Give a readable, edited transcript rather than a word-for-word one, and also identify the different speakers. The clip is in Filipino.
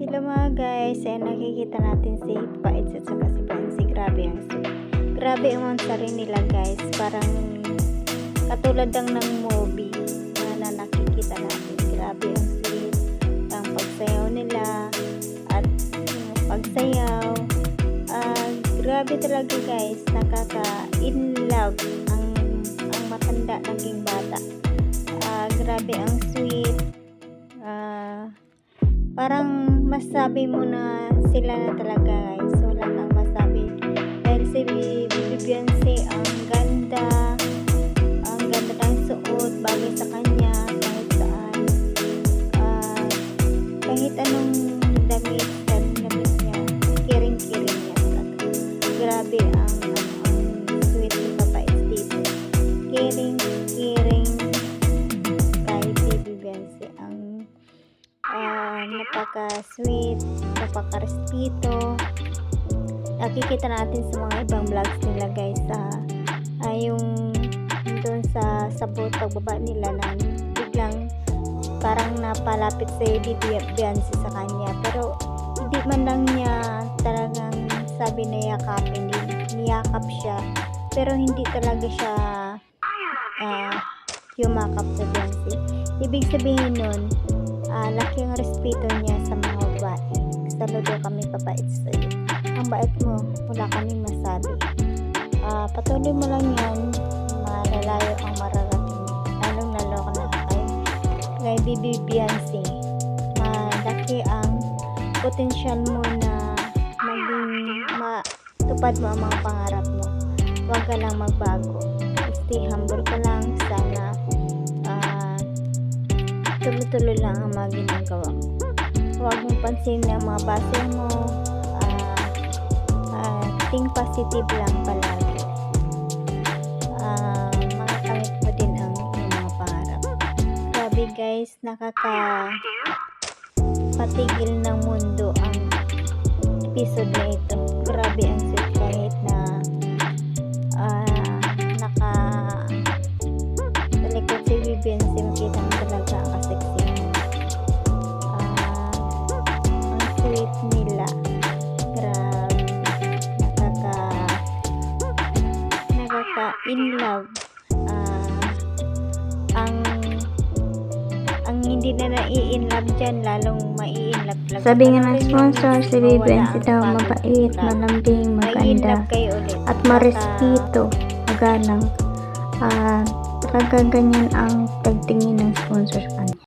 Speaker 1: Hello mga guys, ayan nakikita natin si Pait at saka si Pansy. Grabe ang sweet. Grabe ang monster nila guys. Parang katulad lang ng movie na nakikita natin. Grabe ang sweet. Ang pagsayaw nila at yung pagsayaw. Grabe talaga guys. Nakaka-in love ang matanda naging bata. Grabe ang sweet. Parang masabi mo na sila na talaga guys. Wala kang masabi. Dahil si Bibi Beyonce ang ganda ng suot, bagay sa kanya kahit saan. Kahit anong damit niya, kiring-kiring niya talaga. Grabe ang sweet ni Papa dito. Kiring kay Bibi Beyonce. Ang napaka-sweet, napaka-respeto. Nakikita natin sa mga ibang vlogs nila guys, yung doon sa sabot pagbaba nila na biglang parang napalapit sa Bibi Beyonce sa kanya, pero hindi man lang niya talagang sabi na yakapin, niyakap siya, pero hindi talaga siya yumakap sa Beyonce. Ibig sabihin nun, laki ang respeto niya sa mga babae. Saludo kami Papait sa iyo. Ang bait mo, wala kaming masabi. Patuloy mo lang yan, malalayo ang mararating. Lalong lalo ka na kay Bibi Beyonce. Malaki ang potensyal mo na maging matupad mo ang mga pangarap mo. Huwag ka lang magbago. Stay humble ka lang. Sana tuloy-tuloy lang ang mga ginagawa mo. Huwag mong pansin ang mga base mo. Think positive lang palagi. Makakamit mo din ang mga pangarap. Grabe guys, nakaka-patigil ng mundo ang episode na ito. Grabe ang sweet kahit na talikod si Bibi Beyonce, makita mo talaga ang kaseksihan. Ang sweet nila. Grabe. Nakaka-in love. Ang hindi na nai-in love dyan, lalong mai-in love talaga.
Speaker 2: Sabi nga ng sponsor, si Bibi Beyonce daw mabait, malambing, maganda, at marespeto, magalang. Talaga ganyan ang pagtingin ng sponsor sa